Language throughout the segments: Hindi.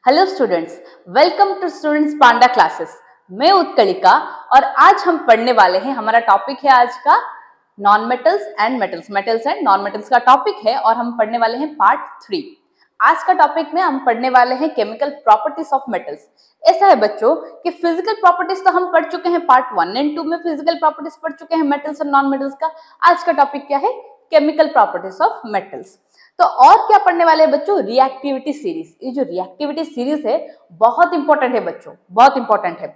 Hello students, welcome to Students Panda Classes. मैं उत्कलिका और आज हम पढ़ने वाले हैं। हमारा टॉपिक है आज का non metals and metals. Metals and non metals का टॉपिक है और हम पढ़ने वाले हैं पार्ट 3। आज का टॉपिक में हम पढ़ने वाले हैं केमिकल प्रॉपर्टीज ऑफ मेटल्स। ऐसा है बच्चों कि फिजिकल प्रॉपर्टीज तो हम पढ़ चुके हैं, पार्ट 1 एंड 2 में फिजिकल प्रॉपर्टीज पढ़ चुके हैं मेटल्स और नॉन मेटल्स का। आज का टॉपिक क्या है? Chemical properties of metals. तो और क्या पढ़ने वाले हैं बच्चों? Reactivity series. ये जो रिएक्टिविटी सीरीज है बहुत इंपॉर्टेंट है बच्चों, बहुत इंपॉर्टेंट है।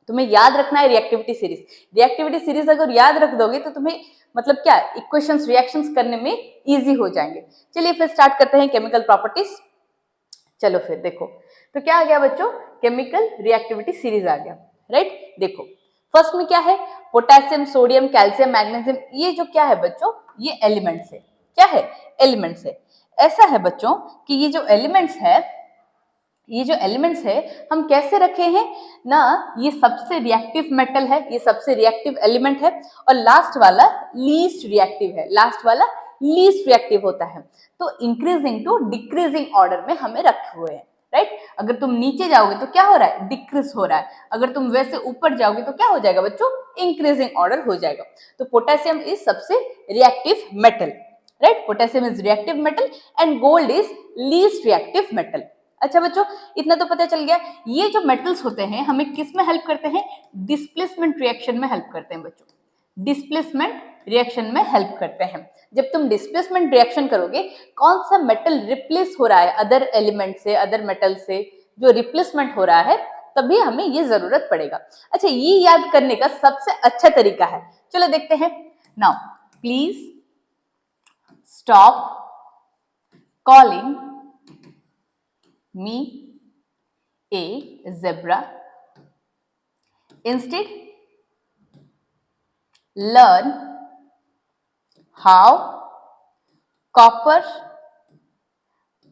तुम्हें याद रखना है रिएक्टिविटी सीरीज। रिएक्टिविटी सीरीज अगर याद रख दोगे तो तुम्हें मतलब क्या इक्वेशंस रिएक्शंस करने में इजी हो जाएंगे। चलिए फिर स्टार्ट करते हैं केमिकल प्रॉपर्टीज। चलो फिर देखो, तो क्या आ गया बच्चों? केमिकल रिएक्टिविटी सीरीज आ गया, राइट। देखो फर्स्ट में क्या है? Potassium, sodium, calcium, magnesium. ये जो क्या है बच्चों? ये एलिमेंट्स है। क्या है? एलिमेंट्स है। ऐसा है बच्चों कि ये जो एलिमेंट्स है हम कैसे रखे हैं ना, ये सबसे रिएक्टिव मेटल है, ये सबसे रिएक्टिव एलिमेंट है और लास्ट वाला लीस्ट रिएक्टिव है। लास्ट वाला लीस्ट रिएक्टिव होता है। तो इंक्रीजिंग टू डिक्रीजिंग ऑर्डर में हमें रखे हुए हैं, राइट। अगर तुम नीचे जाओगे तो क्या हो रहा है? डिक्रीज हो रहा है। अगर तुम वैसे ऊपर जाओगे तो क्या हो जाएगा बच्चों? इंक्रीजिंग ऑर्डर हो जाएगा। तो पोटेशियम इज सबसे reactive metal, right. Potassium is reactive metal and gold is least reactive metal. अच्छा बच्चों, इतना तो पता चल गया। ये जो मेटल्स होते हैं हमें किस में हेल्प करते हैं? डिस्प्लेसमेंट रिएक्शन में हेल्प करते हैं बच्चों। डिस्प्लेसमेंट रिएक्शन में हेल्प करते हैं। जब तुम डिस्प्लेसमेंट रिएक्शन करोगे, कौन सा मेटल रिप्लेस हो रहा है अदर एलिमेंट से, अदर मेटल से, जो रिप्लेसमेंट हो रहा है, तभी हमें ये जरूरत पड़ेगा। अच्छा, ये याद करने का सबसे अच्छा तरीका है, चलो देखते हैं। Now please stop calling me a zebra. Instead, learn how copper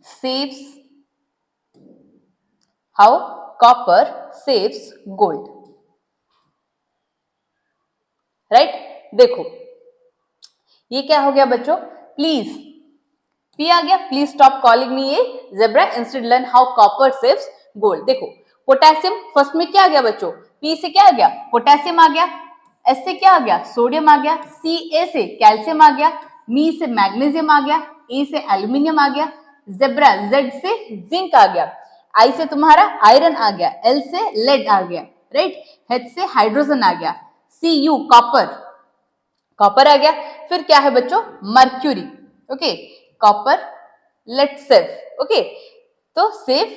saves gold. Right देखो ये क्या हो गया बच्चों? प्लीज, पी आ गया। Please stop calling me A zebra, instead learn how copper saves gold. देखो पोटेशियम फर्स्ट में क्या आ गया बच्चों? पी से क्या आ गया? पोटेशियम आ गया। एस से क्या आ गया? सोडियम आ गया। सी ए से कैल्शियम आ गया। मी से मैग्नीशियम आ गया। ए से एल्यूमिनियम आ गया। जेब्रा जेड से जिंक आ गया। आई से तुम्हारा आयरन आ गया। एल से लेड आ गया, राइट। एच से हाइड्रोजन आ गया। सी यू कॉपर आ गया। फिर क्या है बच्चों? Mercury, okay. Copper, let's safe, okay. तो सेफ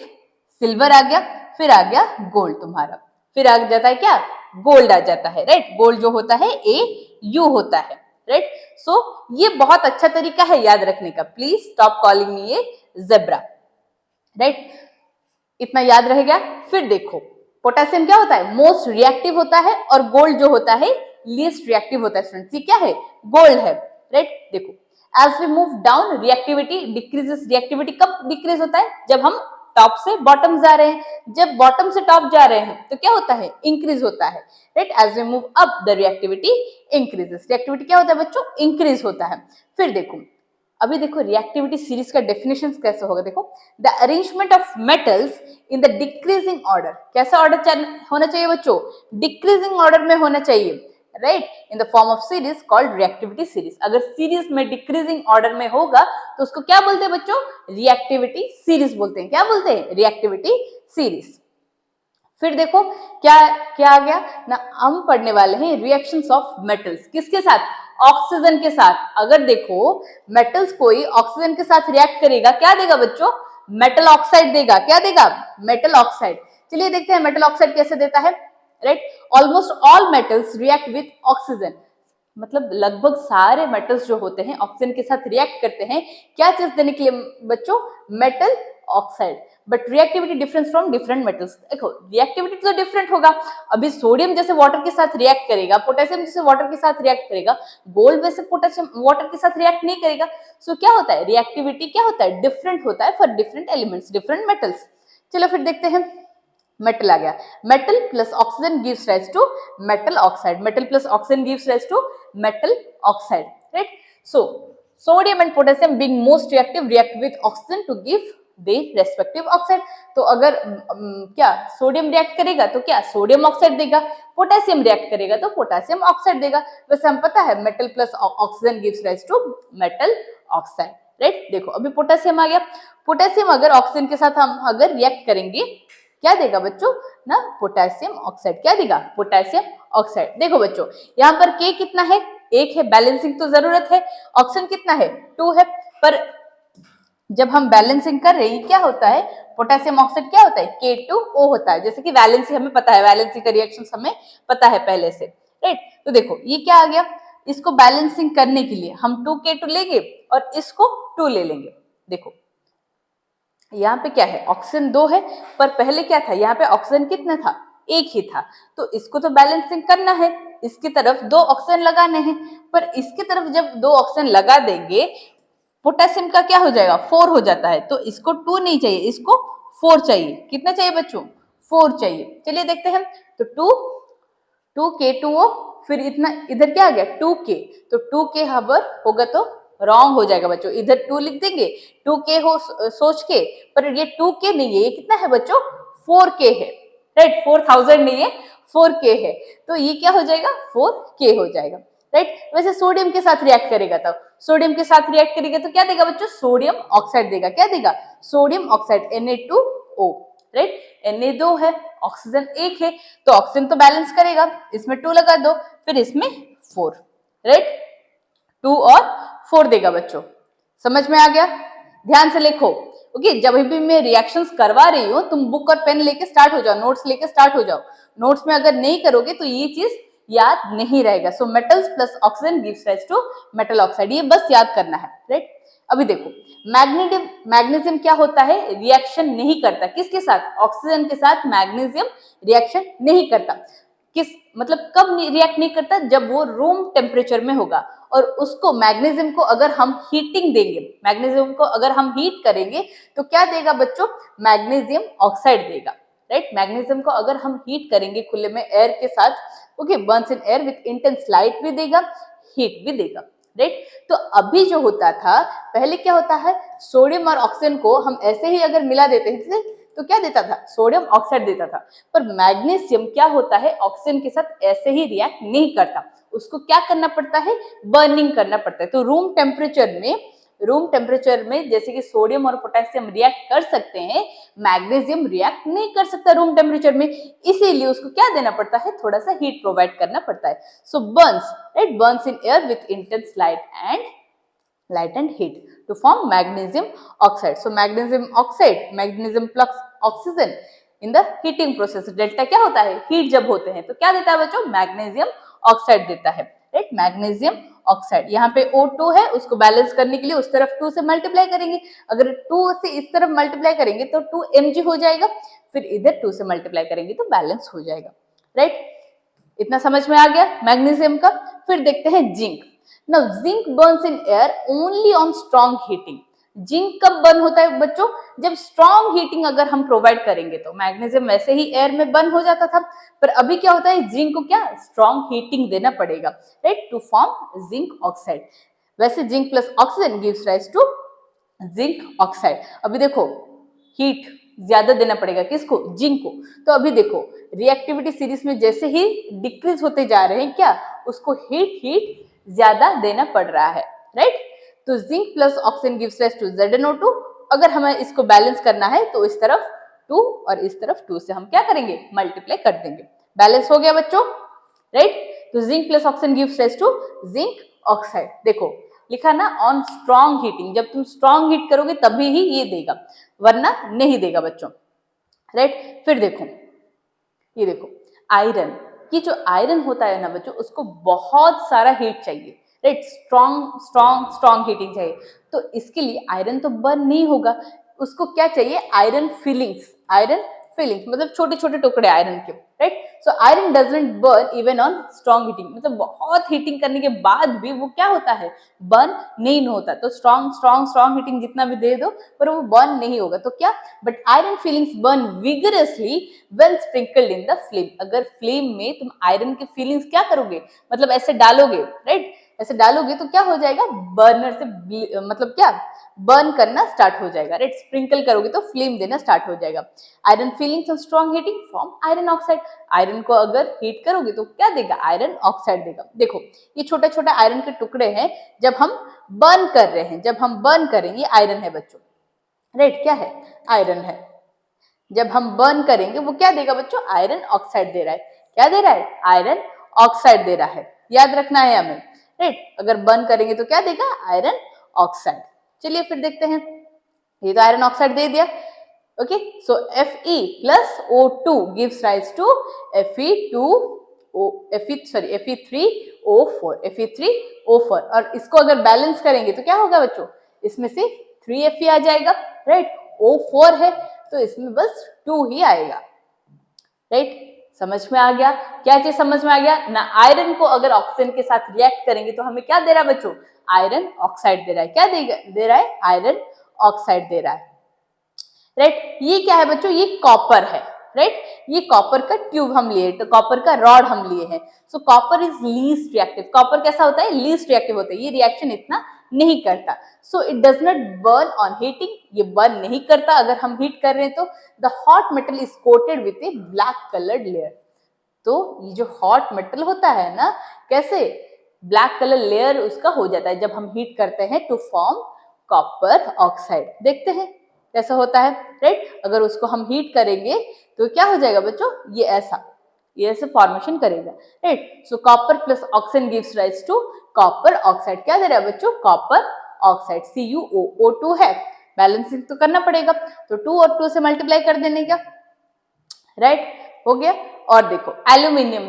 सिल्वर आ गया। फिर आ गया गोल्ड तुम्हारा। फिर आ जाता है क्या? गोल्ड आ जाता है, राइट। गोल्ड जो होता है ए यू होता है, राइट। सो ये बहुत अच्छा तरीका है याद रखने का। Please stop calling me A zebra, right. इतना याद रहेगा। फिर देखो पोटेशियम क्या होता है? मोस्ट रिएक्टिव होता है और गोल्ड जो होता है लीस्ट रिएक्टिव होता है। स्टूडेंट्स ये क्या है? गोल्ड है, राइट। देखो as we move down reactivity decreases. Reactivity कब डिक्रीज होता है? जब हम टॉप से बॉटम जा रहे हैं। जब बॉटम से टॉप जा रहे हैं तो क्या होता है? इंक्रीज होता है, right. As we move up the reactivity increases. Reactivity क्या होता है बच्चों? इंक्रीज होता है। फिर देखो अभी देखो रिएक्टिविटी सीरीज का डेफिनेशन कैसे होगा। देखो the arrangement of metals in the decreasing order. कैसा ऑर्डर होना चाहिए बच्चों? डिक्रीजिंग ऑर्डर में होना चाहिए, right, in the form of series called reactivity series. अगर सीरीज में डिक्रीजिंग ऑर्डर में होगा तो उसको क्या बोलते हैं बच्चों? रिएक्टिविटी सीरीज बोलते हैं। क्या बोलते हैं? Reactivity series. फिर देखो क्या क्या आ गया ना, हम पढ़ने वाले हैं रिएक्शंस ऑफ मेटल्स। किसके साथ? ऑक्सीजन के साथ। अगर देखो मेटल्स कोई ऑक्सीजन के साथ रिएक्ट करेगा, क्या देगा बच्चों? मेटल ऑक्साइड देगा। क्या देगा? Metal oxide. चलिए देखते हैं मेटल ऑक्साइड कैसे देता है, right. Almost all metals react with oxygen. मतलब लगभग सारे मेटल्स जो होते हैं ऑक्सीजन के साथ रिएक्ट करते हैं। क्या चीज देने के लिए बच्चों? Metal oxide. But reactivity difference from different metals. देखो रिएक्टिविटी तो डिफरेंट होगा। अभी सोडियम जैसे वाटर के साथ रिएक्ट करेगा, पोटेशियम जैसे वाटर के साथ रिएक्ट करेगा, गोल्ड वैसे पोटेशियम वाटर के साथ रिएक्ट नहीं करेगा। सो क्या होता है? रिएक्टिविटी क्या होता है? डिफरेंट होता है for different elements, different metals. चलो फिर देखते हैं। मेटल आ गया। Metal plus oxygen gives rise to metal oxide. Metal plus oxygen gives rise to metal oxide, right. So sodium and potassium being most reactive react with oxygen to give their respective oxide. तो अगर क्या सोडियम रिएक्ट करेगा तो क्या सोडियम ऑक्साइड देगा, पोटेशियम रिएक्ट करेगा तो पोटेशियम ऑक्साइड देगा। वैसे हम पता है metal plus oxygen gives rise to metal oxide, right. देखो अभी पोटेशियम आ गया, पोटेशियम अगर ऑक्सीजन के साथ हम अगर रिएक्ट करेंगे क्या देगा बच्चों ना, पोटेशियम ऑक्साइड। क्या देगा, पोटेशियम ऑक्साइड। देखो बच्चों यहाँ पर K कितना है, 1 है, बैलेंसिंग तो जरूरत है। ऑक्सीजन कितना है, 2 है। पर जब हम बैलेंसिंग कर रहे हैं क्या होता है, पोटेशियम ऑक्साइड क्या होता है, K2O होता है। जैसे कि वैलेंसी हमें पता है, वैलेंसी का रिएक्शन हमें पता है पहले से, राइट। तो देखो ये क्या आ गया, इसको बैलेंसिंग करने के लिए हम 2K2 लेंगे और इसको 2 ले लेंगे। देखो यहाँ पे क्या है, ऑक्सीजन 2 है, पर पहले क्या था, यहाँ पे ऑक्सीजन कितना था, 1 ही था। तो इसको तो बैलेंसिंग करना है, इसकी तरफ 2 ऑक्सीजन लगाने हैं। पर इसकी तरफ जब 2 ऑक्सीजन लगा देंगे, पोटेशियम का क्या हो जाएगा, 4 हो जाता है। तो इसको 2 नहीं चाहिए, इसको 4 चाहिए। कितना चाहिए बच्चों, 4 चाहिए। चलिए देखते हैं। तो 2K2O, फिर इतना इधर क्या आ गया 2K, तो 2K हबर होगा तो रॉन्ग हो जाएगा बच्चों, इधर 2 लिख देंगे 2K हो सोच के, पर ये 2K नहीं है, ये कितना है बच्चों 4K है, राइट। 4000 नहीं है, 4K है। तो ये क्या हो जाएगा 4K हो जाएगा, राइट। वैसे सोडियम के साथ रिएक्ट करेगा, तब सोडियम के साथ रिएक्ट करेगा तो क्या देगा बच्चों, सोडियम ऑक्साइड देगा। क्या देगा, sodium oxide, Na2O, right. Na2 है, ऑक्सीजन 1 है, तो ऑक्सीजन तो बैलेंस करेगा, इसमें 2 लगा दो, फिर इसमें 4, राइट। 2 और 4 देगा बच्चों, समझ में आ गया। ध्यान से लिखो, ओके। जब भी मैं रिएक्शंस करवा रही हूँ तुम बुक और पेन लेके स्टार्ट हो जाओ, नोट्स लेके स्टार्ट हो जाओ। नोट्स में अगर नहीं करोगे तो ये चीज याद नहीं रहेगा। So metals plus oxygen gives rise to metal oxide, ये बस याद करना है, राइट। अभी देखो मैग्नीशियम क्या होता है, रिएक्शन नहीं करता, किसके साथ, ऑक्सीजन के साथ मैग्नीशियम रिएक्शन नहीं करता। किस मतलब कब रिएक्ट नहीं करता, जब वो रूम टेम्परेचर में होगा। और उसको मैग्नीशियम को अगर हम हीटिंग देंगे, मैग्नीशियम को अगर हम हीट करेंगे तो क्या देगा बच्चों, मैग्नीशियम ऑक्साइड देगा, राइट। मैग्नीशियम को अगर हम हीट करेंगे खुले में एयर के साथ, okay, Burns in air with intense light भी देगा, हीट भी देगा, राइट। तो अभी जो होता था पहले क्या होता है, सोडियम और ऑक्सीजन को हम ऐसे ही अगर मिला देते थे तो क्या देता था, सोडियम ऑक्साइड देता था। पर मैग्नीशियम क्या होता है, ऑक्सीजन के साथ ऐसे ही रिएक्ट नहीं करता, उसको क्या करना पड़ता है, बर्निंग करना पड़ता है। तो रूम टेम्परेचर में जैसे कि सोडियम और पोटेशियम रिएक्ट कर सकते हैं, मैग्नीशियम रिएक्ट नहीं कर सकता रूम टेम्परेचर में, इसीलिए उसको क्या देना पड़ता है, थोड़ा सा हीट प्रोवाइड करना पड़ता है। So burns, right, burns in air with intense light and heat to form magnesium oxide. So magnesium oxide, magnesium plus oxygen in the heating process, delta क्या होता है, हीट जब होते हैं तो क्या देता है बच्चों, मैग्नीशियम ऑक्साइड देता है, राइट। मैग्नीशियम ऑक्साइड, यहाँ पे O2 है, उसको बैलेंस करने के लिए उस तरफ 2 से मल्टीप्लाई करेंगे। अगर 2 से इस तरफ मल्टीप्लाई करेंगे तो 2 mg हो जाएगा, फिर इधर 2 से मल्टीप्लाई करेंगे तो बैलेंस हो जाएगा, राइट। इतना समझ में आ गया मैग्नीशियम का। फिर देखते हैं zinc. Now zinc burns in air only on strong heating. Zinc कब बर्न होता है बच्चों, जब स्ट्रॉन्ग हीटिंग अगर हम प्रोवाइड करेंगे। तो मैग्नीशियम वैसे ही एयर में बर्न हो जाता था, पर अभी क्या होता है, जिंक को क्या स्ट्रॉन्ग हीटिंग देना पड़ेगा, right, to form zinc oxide. वैसे zinc plus oxygen gives rise to zinc oxide. अभी देखो हीट ज्यादा देना पड़ेगा, किसको, जिंक को। तो अभी देखो रिएक्टिविटी सीरीज में जैसे ही डिक्रीज होते जा रहे हैं, क्या उसको हीट ज्यादा देना पड़ रहा है, राइट। तो zinc plus oxygen gives rise to ZnO2। अगर हमें इसको बैलेंस करना है तो इस तरफ 2 और इस तरफ 2 से हम क्या करेंगे, मल्टीप्लाई कर देंगे, बैलेंस हो गया बच्चों, राइट। तो zinc plus oxygen gives rise to zinc oxide. देखो लिखा ना, ऑन स्ट्रॉन्ग हीटिंग, जब तुम स्ट्रॉन्ग हीट करोगे तभी ही ये देगा, वरना नहीं देगा बच्चों, राइट। फिर देखो ये देखो आयरन, कि जो आयरन होता है ना बच्चों, उसको बहुत सारा हीट चाहिए, राइट, स्ट्रॉन्ग हीटिंग चाहिए। तो इसके लिए आयरन तो बर्न नहीं होगा, उसको क्या चाहिए, आयरन फिलिंग्स मतलब छोटे छोटे टुकड़े आयरन के, right. So iron doesn't burn even on strong heating, मतलब बहुत हीटिंग करने के बाद भी वो क्या होता है, बर्न नहीं होता। तो स्ट्रॉन्ग हीटिंग जितना भी दे दो पर वो बर्न नहीं होगा। तो क्या, but iron feelings burn vigorously when sprinkled in the flame. अगर फ्लेम में तुम आयरन की फीलिंग्स क्या करोगे, मतलब ऐसे डालोगे, राइट, ऐसे डालोगे तो क्या हो जाएगा, बर्नर से मतलब क्या बर्न करना स्टार्ट हो जाएगा, राइट। स्प्रिंकल करोगे तो फ्लेम देना स्टार्ट हो जाएगा। Iron feelings of strong heating form iron oxide. Iron को अगर हीट करोगे तो क्या देगा, आयरन ऑक्साइड देगा। देखो ये छोटा छोटा आयरन के टुकड़े हैं, जब हम बर्न कर रहे हैं, जब हम बर्न करेंगे, आयरन है बच्चों, राइट, क्या है, आयरन है। जब हम बर्न करेंगे वो क्या देगा बच्चों, आयरन ऑक्साइड दे रहा है। क्या दे रहा है, आयरन ऑक्साइड दे रहा है, याद रखना है हमें, राइट। अगर बर्न करेंगे तो क्या देगा, आयरन ऑक्साइड। चलिए फिर देखते हैं, ये तो आयरन ऑक्साइड दे दिया, okay. So Fe plus O2 gives rise to Fe3O4, Fe3O4। और इसको अगर बैलेंस करेंगे तो क्या होगा बच्चों, इसमें से 3Fe आ जाएगा, राइट। O4 है तो इसमें बस 2 ही आएगा, राइट। समझ में आ गया, क्या चीज समझ में आ गया ना, आयरन को अगर ऑक्सीजन के साथ रिएक्ट करेंगे तो हमें क्या दे रहा है बच्चों, आयरन ऑक्साइड दे रहा है। क्या दे रहा है, आयरन ऑक्साइड दे रहा है, राइट। ये क्या है बच्चों, ये कॉपर है, राइट। ये कॉपर का ट्यूब हम लिए, तो कॉपर का रॉड हम लिए हैं। सो copper is least reactive. Copper कैसा होता है, लीस्ट रिएक्टिव होता है, ये रिएक्शन इतना नहीं करता। So it does not burn on heating, ये बर्न नहीं करता अगर हम हीट कर रहे हैं तो। The hot metal is coated with A black coloured layer. तो ये जो हॉट मेटल होता है ना, कैसे ब्लैक कलर लेयर उसका हो जाता है जब हम हीट करते हैं टू फॉर्म कॉपर ऑक्साइड। देखते हैं कैसा होता है, राइट। अगर उसको हम हीट करेंगे तो क्या हो जाएगा बच्चों, ये ऐसे फॉर्मेशन करेगा, right. So copper plus oxygen gives rise to copper oxide. क्या दे रहा है बच्चों, कॉपर ऑक्साइड, CuO, O2 है, बैलेंसिंग तो करना पड़ेगा, तो 2 और 2 से मल्टीप्लाई कर देने का, राइट, हो गया। और देखो एल्यूमिनियम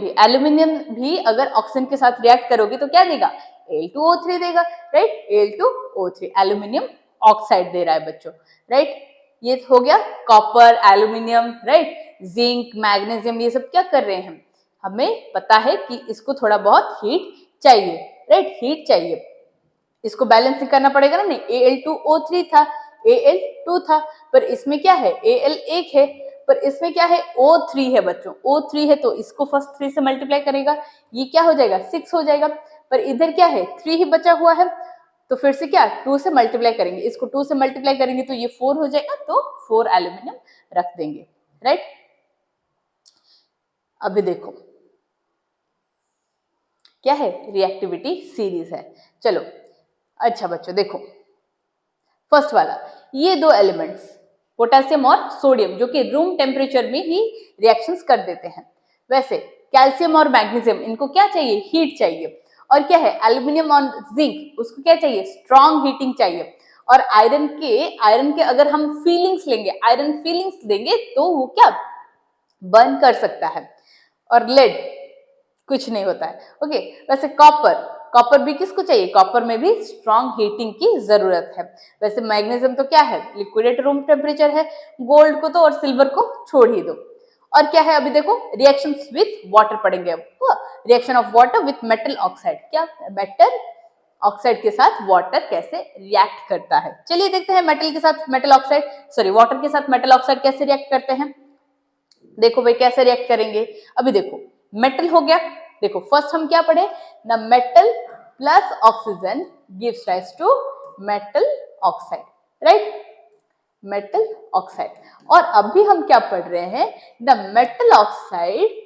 भी अगर ऑक्सीजन के साथ रिएक्ट करोगे तो क्या देगा, Al2O3 देगा, राइट। Al2O3 एल्यूमिनियम ऑक्साइड दे रहा है बच्चों, राइट। ये हो गया copper, aluminium, right. Zinc, magnesium, ये सब क्या कर रहे हैं, हमें पता है कि इसको थोड़ा बहुत हीट चाहिए, राइट, हीट चाहिए, इसको बैलेंस करना पड़ेगा ना। नहीं, Al2O3 था, Al2 था, पर इसमें क्या है, Al एक है, पर इसमें क्या है, O3 है बच्चों, O3 है, तो इसको फर्स्ट 3 से मल्टीप्लाई करेगा, ये क्या हो जाएगा, 6 हो जाएगा। पर इधर क्या है, 3 ही बचा हुआ है, तो फिर से क्या 2 से मल्टीप्लाई करेंगे, इसको 2 से मल्टीप्लाई करेंगे तो ये 4 हो जाएगा, तो 4 एल्यूमिनियम रख देंगे, राइट। अभी देखो क्या है, रिएक्टिविटी सीरीज है। चलो अच्छा बच्चों देखो, फर्स्ट वाला, ये दो एलिमेंट्स पोटेशियम और सोडियम जो कि रूम टेम्परेचर में ही रिएक्शंस कर देते हैं, वैसे कैल्शियम और मैग्नीशियम इनको क्या चाहिए, हीट चाहिए। और क्या है, एल्यूमिनियम और जिंक उसको क्या चाहिए, स्ट्रॉन्ग हीटिंग चाहिए। और आयरन के अगर हम फीलिंग्स लेंगे, आयरन फीलिंग्स देंगे तो वो क्या बर्न कर सकता है। और लेड कुछ नहीं होता है, ओके। वैसे कॉपर भी किसको चाहिए, कॉपर में भी स्ट्रॉन्ग हीटिंग की जरूरत है। वैसे मैग्नीशियम तो क्या है, लिक्विड एट रूम टेम्परेचर है, गोल्ड को तो और सिल्वर को छोड़ ही दो। और क्या है, अभी देखो रिएक्शंस विथ वाटर पढ़ेंगे अब, reaction of water with metal oxide, क्या मेटल ऑक्साइड के साथ वाटर कैसे रिएक्ट करता है। चलिए देखते हैं मेटल के साथ मेटल ऑक्साइड, सॉरी वाटर के साथ मेटल ऑक्साइड कैसे रिएक्ट करते हैं। देखो भाई कैसे रिएक्ट करेंगे, अभी देखो मेटल हो गया, देखो फर्स्ट हम क्या पढ़े ना, metal plus oxygen gives rise to metal oxide, right, metal oxide. और अभी हम क्या पढ़ रहे हैं, द मेटल ऑक्साइड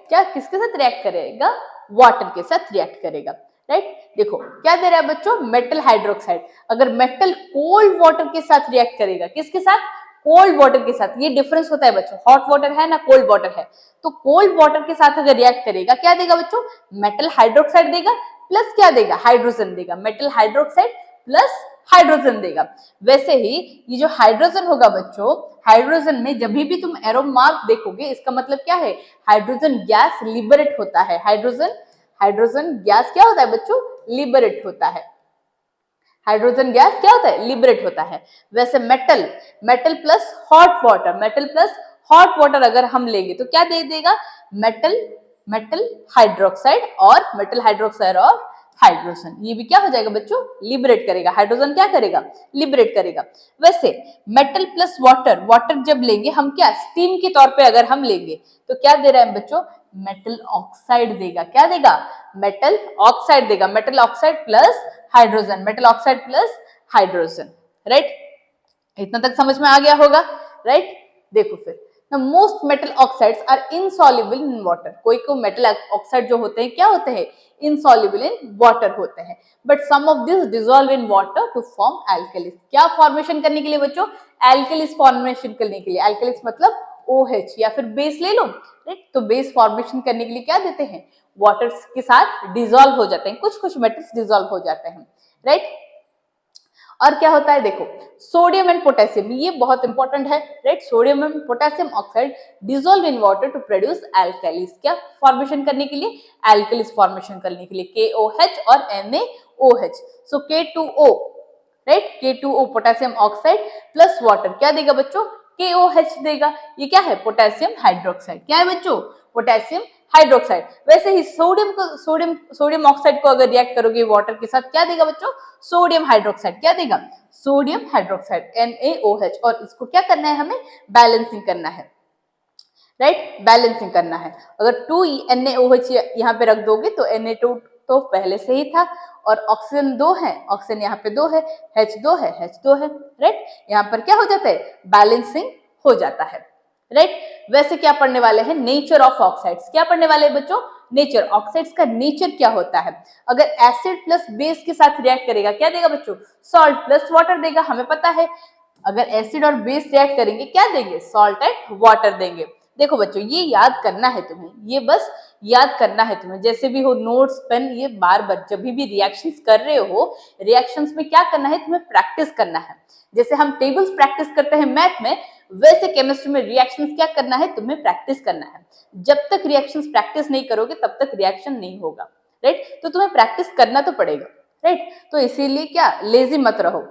क्या किसके साथ रिएक्ट करेगा, वाटर के साथ रिएक्ट करेगा, राइट। देखो क्या दे रहा है बच्चों, मेटल हाइड्रोक्साइड। अगर मेटल कोल्ड वाटर के साथ रिएक्ट करेगा, किसके साथ, कोल्ड वाटर के साथ, ये डिफरेंस होता है बच्चों, हॉट वाटर है ना कोल्ड वाटर है, तो कोल्ड वाटर के साथ अगर रिएक्ट करेगा क्या देगा बच्चों, मेटल हाइड्रोक्साइड देगा, प्लस क्या देगा, हाइड्रोजन देगा, मेटल हाइड्रोक्साइड प्लस हाइड्रोजन देगा। वैसे ही ये जो हाइड्रोजन होगा बच्चों, हाइड्रोजन में जब भी तुम एरो मार्क देखोगे इसका मतलब क्या है, हाइड्रोजन गैस लिबरेट होता है, हाइड्रोजन गैस क्या होता है बच्चों, लिबरेट होता है, हाइड्रोजन गैस क्या होता है, लिबरेट होता है। वैसे मेटल प्लस हॉट वाटर अगर हम लेंगे तो क्या दे देगा, मेटल हाइड्रोक्साइड और हाइड्रोजन, ये भी क्या हो जाएगा बच्चों, लिबरेट करेगा, हाइड्रोजन क्या करेगा, लिबरेट करेगा। वैसे मेटल प्लस वाटर जब लेंगे हम क्या, स्टीम के तौर पे अगर हम लेंगे तो क्या दे रहा है बच्चों, मेटल ऑक्साइड देगा। क्या देगा? मेटल ऑक्साइड देगा। Metal oxide plus hydrogen, metal oxide plus hydrogen, right? इतना तक समझ में आ गया होगा, राइट? देखो फिर most metal oxides are insoluble in water. कोई को मेटल ऑक्साइड जो होते हैं क्या होते हैं? इनसॉल्युबल इन वाटर होते हैं, but some of this dissolve in water to form alkalis. क्या फॉर्मेशन करने के लिए बच्चों? एल्केलिस फॉर्मेशन करने के लिए। एल्केलिस मतलब OH या फिर बेस ले लो, राइट? तो बेस फॉर्मेशन करने के लिए क्या देते हैं? वाटर के साथ डिसॉल्व हो जाते हैं, कुछ कुछ मेटल्स डिसॉल्व हो जाते हैं, राइट? और क्या होता है देखो, सोडियम एंड पोटेशियम, ये बहुत इंपॉर्टेंट है, right? Sodium and potassium oxide dissolve in water to produce alkalis. क्या फॉर्मेशन करने के लिए? एल्केलिस फॉर्मेशन करने के लिए, KOH और NaOH। सो K2O, right? K2O potassium oxide plus water क्या देगा बच्चों? KOH देगा। ये क्या है? Potassium hydroxide. क्या है बच्चों? Potassium hydroxide. वैसे ही सोडियम ऑक्साइड को अगर रिएक्ट करोगे वाटर के साथ क्या देगा बच्चों? Sodium hydroxide. क्या देगा? Sodium hydroxide, NaOH। और इसको क्या करना है? हमें बैलेंसिंग करना है, राइट? बैलेंसिंग करना है। अगर 2 NaOH यहाँ पे रख दोगे तो Na2 तो पहले से ही था, और ऑक्सीजन 2 है, ऑक्सीजन यहाँ पे 2 है, H2 है, H2 है, राइट? यहाँ पर क्या हो जाता है? बैलेंसिंग हो जाता है, राइट? वैसे क्या पढ़ने वाले हैं? Nature of oxides. क्या पढ़ने वाले हैं बच्चों? नेचर। ऑक्साइड्स का नेचर क्या होता है? अगर एसिड प्लस बेस के साथ रिएक्ट करेगा क्या देगा बच्चों? सॉल्ट प्लस वाटर देगा, हमें पता है। अगर एसिड और बेस रिएक्ट करेंगे क्या देंगे? सॉल्ट एंड वाटर देंगे। देखो बच्चों ये याद करना है तुम्हें, ये बस याद करना है तुम्हें। जैसे भी हो नोट्स पेन, ये बार बार जब भी रिएक्शंस कर रहे हो, रिएक्शंस में क्या करना है? तुम्हें प्रैक्टिस करना है। जैसे हम टेबल्स प्रैक्टिस करते हैं मैथ में, वैसे केमिस्ट्री में रिएक्शंस क्या करना है? तुम्हें प्रैक्टिस करना है। जब तक रिएक्शंस प्रैक्टिस नहीं करोगे तब तक रिएक्शन नहीं होगा, राइट? तो तुम्हें प्रैक्टिस करना तो पड़ेगा, राइट? तो इसीलिए क्या लेजी मत रहो।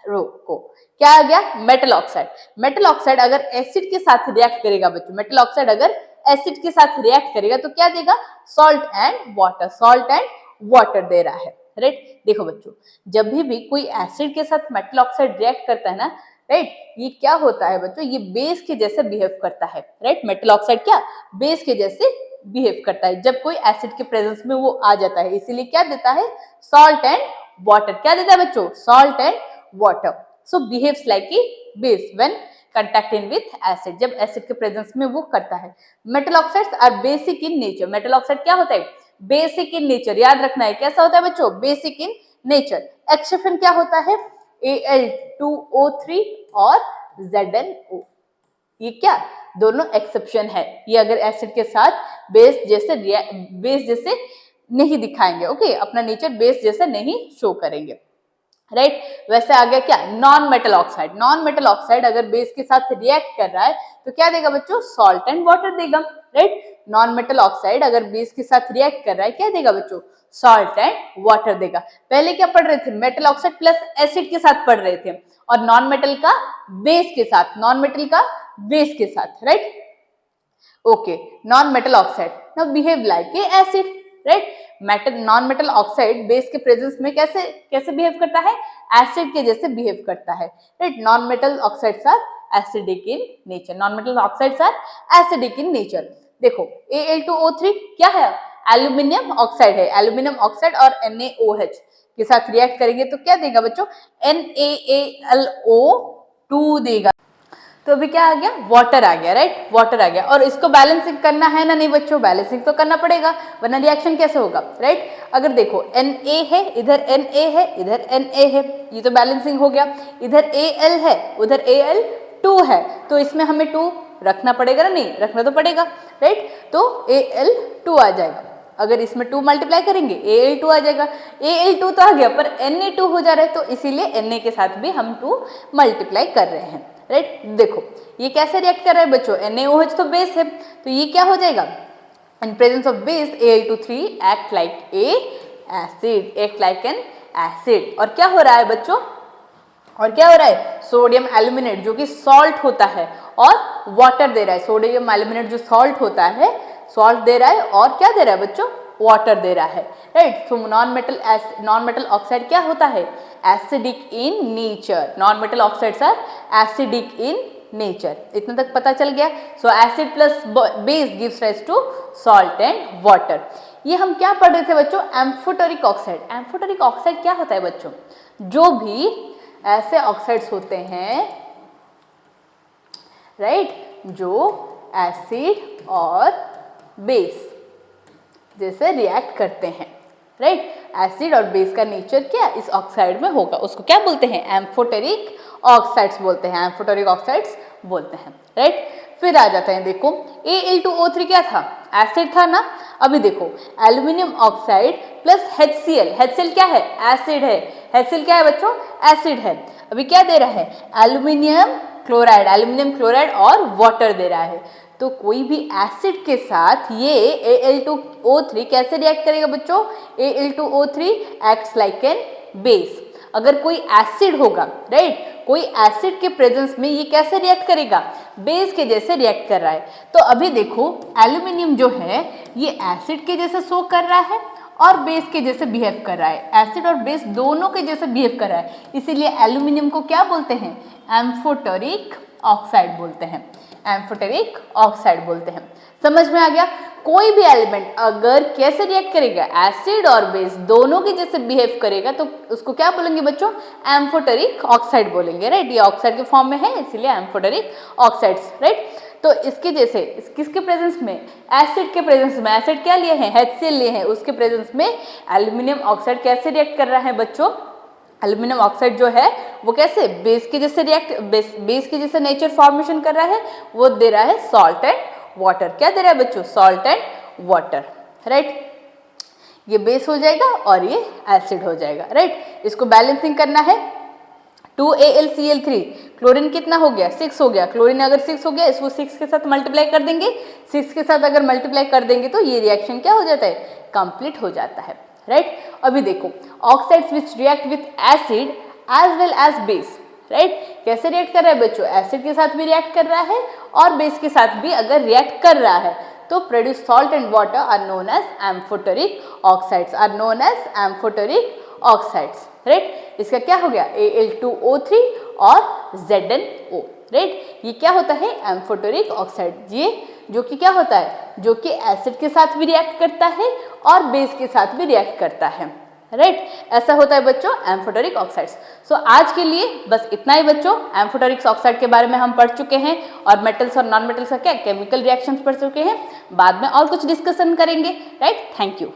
को क्या आ गया? Metal oxide. मेटल ऑक्साइड अगर एसिड के साथ रिएक्ट करेगा बच्चों, मेटल ऑक्साइड अगर एसिड के साथ रिएक्ट करेगा तो क्या देगा? Salt and water. Salt and water दे रहा है, राइट? देखो बच्चों जब भी कोई एसिड के साथ मेटल ऑक्साइड रिएक्ट करता है ना, राइट, ये क्या होता है बच्चों? ये बेस के जैसे बिहेव करता है, राइट? मेटल ऑक्साइड क्या बेस के जैसे बिहेव करता है जब कोई एसिड के प्रेजेंस में वो आ जाता है, इसीलिए क्या देता है? Salt and water. क्या देता है बच्चों? Salt and water. So behaves like a base when contacting with acid. जब एसिड के प्रेजेंस में वो करता है। Metal oxides are basic in nature. Metal oxide क्या होता है? Basic in nature. याद रखना है कैसा होता है बच्चों? Basic in nature. एक्सेप्शन क्या होता है? Al2O3 और ZnO। ये क्या दोनों एक्सेप्शन है। ये अगर एसिड के साथ बेस जैसे नहीं दिखाएंगे, ओके? अपना नेचर बेस जैसे नहीं शो करेंगे, राइट? वैसे आ गया क्या? Non metal oxide. Non metal oxide अगर बेस के साथ रिएक्ट कर रहा है तो क्या देगा बच्चों? सॉल्ट एंड वाटर देगा, राइट? नॉन मेटल ऑक्साइड अगर बेस के साथ रिएक्ट कर रहा है क्या देगा बच्चों? सॉल्ट एंड वाटर देगा। पहले क्या पढ़ रहे थे? मेटल ऑक्साइड प्लस एसिड के साथ पढ़ रहे थे, और नॉन मेटल का बेस के साथ, नॉन मेटल का बेस के साथ, right? Okay, non metal oxide now behave like a acid, right? Non metal oxide base के प्रेजेंस में कैसे बिहेव करता है? एसिड के जैसे बिहेव करता है, राइट? Non metal oxides are acidic in nature. Non metal oxides are acidic in nature. देखो Al2O3 क्या है? एल्यूमिनियम ऑक्साइड है। एल्यूमिनियम ऑक्साइड और NaOH के साथ रिएक्ट करेंगे तो क्या देगा बच्चों? NaAlO2 देगा। तो अभी क्या आ गया? वाटर आ गया, राइट? वाटर आ गया। और इसको बैलेंसिंग करना है ना? नहीं बच्चों, बैलेंसिंग तो करना पड़ेगा, वरना रिएक्शन कैसे होगा, राइट? अगर देखो Na है, इधर Na है, इधर Na है, ये तो बैलेंसिंग हो गया। इधर Al है, उधर Al2 है, तो इसमें हमें 2 रखना पड़ेगा ना? नहीं रखना तो पड़ेगा, राइट? तो Al2 आ जाएगा। अगर इसमें 2 मल्टीप्लाई करेंगे Al2 आ जाएगा। Al2 तो आ गया, पर Na2 हो जा रहा है, तो इसीलिए Na के साथ भी हम 2 मल्टीप्लाई कर रहे हैं, राइट? देखो ये कैसे रिएक्ट कर रहा है बच्चों? NaOH तो बेस है, तो ये क्या हो जाएगा? In presence of base Al2 act like a acid, act like an acid. और क्या हो रहा है बच्चों? और क्या हो रहा है? सोडियम एल्यूमिनेट जो कि सॉल्ट होता है और वाटर दे रहा है। सोडियम एल्यूमिनेट जो सॉल्ट होता है, सॉल्ट दे रहा है और क्या दे रहा है बच्चों? वाटर दे रहा है, राइट? सो नॉन मेटल ऑक्साइड क्या होता है? Acidic in nature. Non metal oxides are acidic in nature. इतना तक पता चल गया। So acid plus base gives rise to salt and water. ये हम क्या पढ़ रहे थे बच्चों? Amphoteric oxide. एम्फोटेरिक ऑक्साइड क्या होता है बच्चों? जो भी ऐसे ऑक्साइड्स होते हैं, राइट, जो एसिड और बेस जैसे रिएक्ट करते हैं, राइट। एसिड और बेस का नेचर क्या इस ऑक्साइड में होगा, उसको क्या बोलते हैं? एम्फोटेरिक ऑक्साइड्स बोलते हैं, एम्फोटेरिक ऑक्साइड्स बोलते हैं, राइट। फिर आ जाते हैं, देखो Al2O3 क्या था? एसिड था ना। अभी देखो aluminium oxide plus HCl। HCl क्या है? एसिड है। HCl क्या है बच्चों? एसिड है। अभी क्या दे रहा है? एल्यूमिनियम क्लोराइड और वाटर दे रहा है। तो कोई भी एसिड के साथ ये Al2O3 कैसे रिएक्ट करेगा बच्चों? Al2O3 acts like an base. अगर कोई एसिड होगा, राइट, कोई एसिड के प्रेजेंस में ये कैसे रिएक्ट करेगा? बेस के जैसे रिएक्ट कर रहा है। तो अभी देखो एल्यूमिनियम जो है ये एसिड के जैसे शो कर रहा है और बेस के जैसे बिहेव कर रहा है। एसिड और बेस दोनों के जैसे बिहेव कर रहा है, इसीलिए एल्यूमिनियम को क्या बोलते हैं? एम्फोटेरिक ऑक्साइड बोलते हैं। एम्फोटेरिक ऑक्साइड बोलते हैं। समझ में आ गया? कोई भी एलिमेंट अगर कैसे रिएक्ट करेगा? एसिड और बेस दोनों के जैसे बिहेव करेगा तो उसको क्या बोलेंगे बच्चों? एम्फोटेरिक ऑक्साइड बोलेंगे, राइट। ये ऑक्साइड के फॉर्म में है इसीलिए एम्फोटेरिक ऑक्साइड्स, राइट। तो इसके जैसे किसके प्रेजेंस में? एसिड के प्रेजेंस में। एसिड क्या लिए हैं? HCl लिए हैं। उसके प्रेजेंस में एल्यूमिनियम ऑक्साइड कैसे रिएक्ट कर रहा है बच्चों? एल्यूमिनियम ऑक्साइड जो है वो कैसे बेस के जैसे बेस के जैसे नेचर फॉर्मेशन कर रहा है। वो दे रहा है सॉल्ट एंड वाटर। क्या दे रहा है बच्चों? Salt and water, right. ये बेस हो जाएगा और ये एसिड हो जाएगा, राइट। इसको बैलेंसिंग करना है। 2AlCl3, क्लोरीन कितना हो गया? 6 हो गया। क्लोरीन अगर 6 हो गया, इसको 6 के साथ मल्टीप्लाई कर देंगे। 6 के साथ अगर मल्टीप्लाई कर देंगे तो ये रिएक्शन क्या हो जाता है? कंप्लीट हो जाता है, राइट। अभी देखो oxides which react with acid as well as base, right. कैसे रिएक्ट कर रहा है बच्चों? एसिड के साथ भी रिएक्ट कर रहा है और बेस के साथ भी अगर रिएक्ट कर रहा है तो produce salt and water are known as amphoteric oxides, right. इसका क्या हो गया? Al2O3 और ZnO, राइट। ये क्या होता है? Amphoteric oxide. ये जो कि क्या होता है? जो कि एसिड के साथ भी रिएक्ट करता है और बेस के साथ भी रिएक्ट करता है, राइट। ऐसा होता है बच्चों एम्फोटेरिक ऑक्साइड्स। सो आज के लिए बस इतना ही बच्चों। एम्फोटेरिक ऑक्साइड के बारे में हम पढ़ चुके हैं और मेटल्स और नॉन मेटल्स का क्या केमिकल रिएक्शंस पढ़ चुके हैं। बाद में और कुछ डिस्कशन करेंगे, राइट। Thank you.